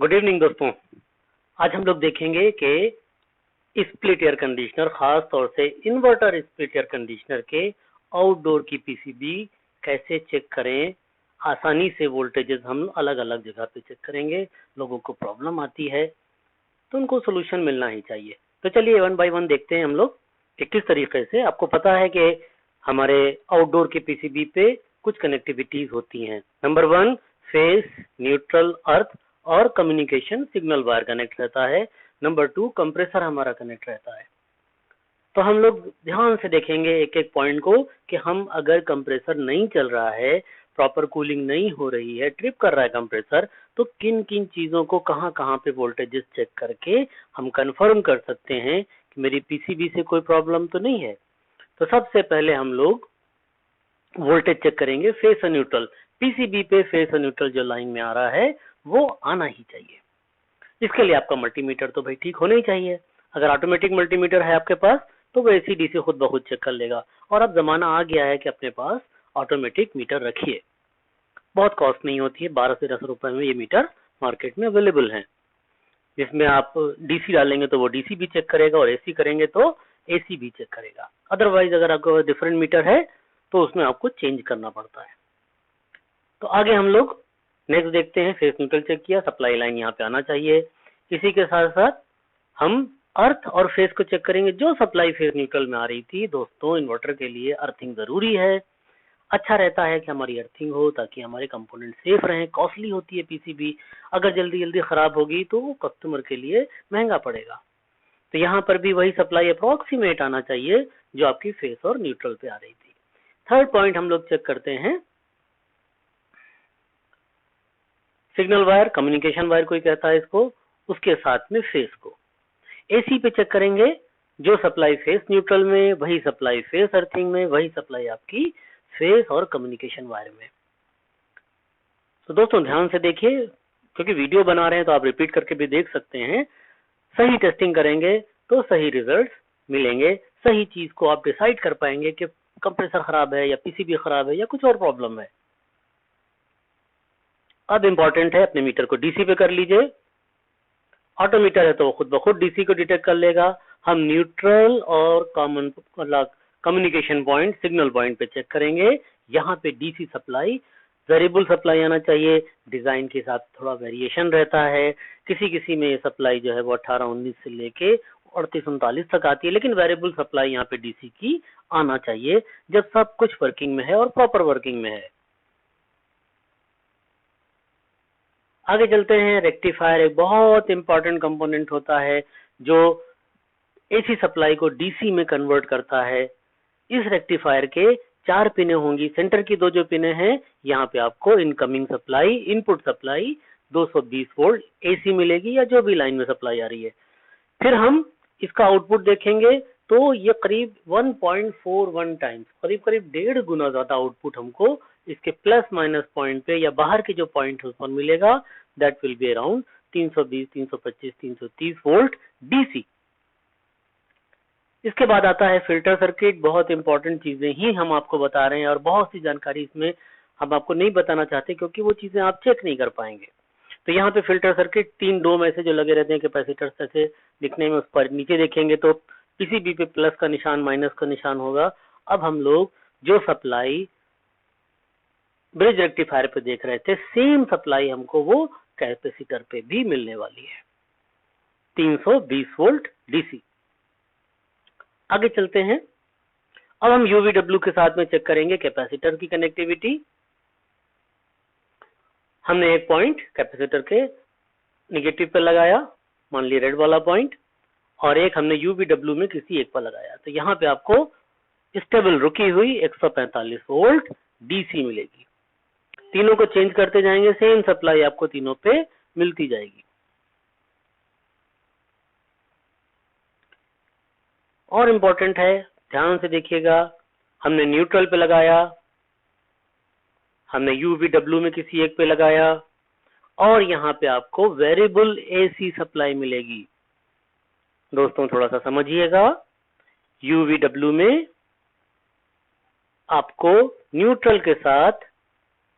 Good evening दोस्तों। आज हम लोग देखेंगे कि स्प्लिट एयर कंडीशनर, खास तौर से इन्वर्टर स्प्लिट एयर कंडीशनर के आउटडोर की पीसीबी कैसे चेक करें। आसानी से वोल्टेजेस हम अलग अलग जगह पे चेक करेंगे। लोगों को प्रॉब्लम आती है तो उनको सोल्यूशन मिलना ही चाहिए। तो चलिए वन बाय वन देखते हैं हम लोग कि किस तरीके से। आपको पता है कि हमारे आउटडोर के पीसीबी पे कुछ कनेक्टिविटीज होती हैं। नंबर 1 फेस, न्यूट्रल, अर्थ और कम्युनिकेशन सिग्नल वायर कनेक्ट रहता है। नंबर 2 कंप्रेसर हमारा कनेक्ट रहता है। तो हम लोग ध्यान से देखेंगे एक एक पॉइंट को कि हम अगर कंप्रेसर नहीं चल रहा है, प्रॉपर कूलिंग नहीं हो रही है, ट्रिप कर रहा है कंप्रेसर, तो किन किन चीजों को कहां कहां पे वोल्टेजेस चेक करके हम कंफर्म कर सकते हैं कि मेरी पीसीबी से कोई प्रॉब्लम तो नहीं है। तो सबसे पहले हम लोग वोल्टेज चेक करेंगे फेस और न्यूट्रल। पीसीबी पे फेस और न्यूट्रल जो लाइन में आ रहा है वो आना ही चाहिए। इसके लिए आपका मल्टीमीटर तो भाई ठीक होना ही चाहिए। अगर ऑटोमेटिक मल्टीमीटर है आपके पास तो वो एसी डीसी खुद ब खुद चेक कर लेगा। और अब जमाना आ गया है कि अपने पास ऑटोमेटिक मीटर रखिए। बहुत कॉस्ट नहीं होती है, 12 से 10 रुपए में ये मीटर मार्केट में अवेलेबल है। जिसमें आप डीसी डालेंगे तो वो डीसी भी चेक करेगा और एसी करेंगे तो एसी भी चेक करेगा। अदरवाइज अगर आपको डिफरेंट मीटर है तो उसमें आपको चेंज करना पड़ता है। तो आगे हम लोग नेक्स्ट देखते हैं। फेस न्यूट्रल चेक किया, सप्लाई लाइन यहाँ पे आना चाहिए। इसी के साथ साथ हम अर्थ और फेस को चेक करेंगे। जो सप्लाई फेस न्यूट्रल में आ रही थी दोस्तों, इन्वर्टर के लिए अर्थिंग जरूरी है। अच्छा रहता है कि हमारी अर्थिंग हो ताकि हमारे कंपोनेंट सेफ रहें। कॉस्टली होती है पीसीबी, अगर जल्दी जल्दी खराब होगी तो वो कस्टमर के लिए महंगा पड़ेगा। तो यहाँ पर भी वही सप्लाई अप्रोक्सीमेट आना चाहिए जो आपकी फेस और न्यूट्रल पे आ रही थी। थर्ड पॉइंट हम लोग चेक करते हैं सिग्नल वायर, कम्युनिकेशन वायर कोई कहता है इसको, उसके साथ में फेस को। एसी पे चेक करेंगे, जो सप्लाई फेस न्यूट्रल में, वही सप्लाई फेस अर्थिंग में, वही सप्लाई आपकी फेस और कम्युनिकेशन वायर में। तो दोस्तों ध्यान से देखिए, क्योंकि वीडियो बना रहे हैं तो आप रिपीट करके भी देख सकते हैं। सही टेस्टिंग करेंगे तो सही रिजल्ट्स मिलेंगे। सही चीज को आप डिसाइड कर पाएंगे कि कंप्रेसर खराब है या पीसीबी खराब है या कुछ और प्रॉब्लम है। अब इम्पोर्टेंट है, अपने मीटर को डीसी पे कर लीजिए। ऑटोमीटर है तो वो खुद ब खुद डीसी को डिटेक्ट कर लेगा। हम न्यूट्रल और common communication point, signal point पे चेक करेंगे। यहाँ पे डीसी सप्लाई, वेरिएबल सप्लाई आना चाहिए। डिजाइन के साथ थोड़ा वेरिएशन रहता है। किसी किसी में ये सप्लाई जो है वो 18-19 से लेके 38-39 तक आती है, लेकिन वेरिएबल सप्लाई यहाँ पे डीसी की आना चाहिए जब सब कुछ वर्किंग में है और प्रॉपर वर्किंग में है। आगे चलते हैं। रेक्टिफायर एक बहुत इंपॉर्टेंट कंपोनेंट होता है जो एसी सप्लाई को डीसी में कन्वर्ट करता है। इस रेक्टिफायर के 4 पिने होंगी। सेंटर की 2 जो पिने हैं, यहाँ पे आपको incoming supply, input supply 220 volt AC मिलेगी या जो भी लाइन में सप्लाई आ रही है। फिर हम इसका आउटपुट देखेंगे तो ये करीब 1.41 टाइम्स, करीब करीब 1.5 गुना ज्यादा आउटपुट हमको इसके प्लस माइनस पॉइंट पे या बाहर के जो पॉइंट है उस पर मिलेगा। That will be around 320, 325, 330 volt DC. इसके बाद आता है फिल्टर सर्किट। बहुत इंपॉर्टेंट चीजें ही हम आपको बता रहे हैं और बहुत सी जानकारी इसमें हम आपको नहीं बताना चाहते क्योंकि वो चीजें आप चेक नहीं कर पाएंगे। तो यहाँ पे फिल्टर सर्किट 3 डोम ऐसे जो लगे रहते हैं कैपेसिटर्स ऐसे दिखने में, उस पर नीचे देखेंगे तो पीसीबी पे प्लस का निशान, माइनस का निशान होगा। अब हम लोग जो सप्लाई ब्रिज रेक्टिफायर पे देख रहे थे, सेम सप्लाई हमको वो कैपेसिटर पे भी मिलने वाली है, 320 वोल्ट डीसी। आगे चलते हैं। अब हम यूवीडब्ल्यू के साथ में चेक करेंगे कैपेसिटर की कनेक्टिविटी। हमने एक पॉइंट कैपेसिटर के नेगेटिव पे लगाया, मान ली रेड वाला पॉइंट, और एक हमने यूवीडब्ल्यू में किसी एक पर लगाया। तो यहाँ पे आपको स्टेबल रुकी हुई 145 वोल्ट डीसी मिलेगी। तीनों को चेंज करते जाएंगे, सेम सप्लाई आपको तीनों पे मिलती जाएगी। और इम्पोर्टेंट है, ध्यान से देखिएगा, हमने न्यूट्रल पे लगाया, हमने यूवीडब्ल्यू में किसी एक पे लगाया, और यहाँ पे आपको वेरिएबल एसी सप्लाई मिलेगी। दोस्तों थोड़ा सा समझिएगा, यूवीडब्ल्यू में आपको न्यूट्रल के साथ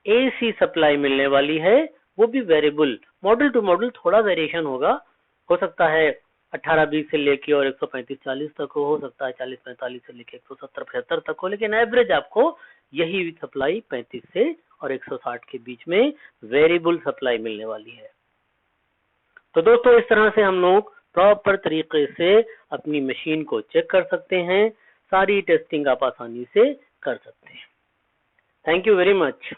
एसी सप्लाई मिलने वाली है, वो भी वेरिएबल, मॉडल टू मॉडल थोड़ा वेरिएशन होगा, हो सकता है 18-20 से लेके और 135-40 तक हो सकता है 40-45 से लेके 170-75 तक हो, लेकिन एवरेज आपको यही सप्लाई 35 से और 160 के बीच में वेरिएबल सप्लाई मिलने वाली है। तो दोस्तों इस तरह से हम लोग प्रॉपर तरीके से अपनी मशीन को चेक कर सकते हैं, सारी टेस्टिंग आप आसानी से कर सकते हैं। Thank you very much.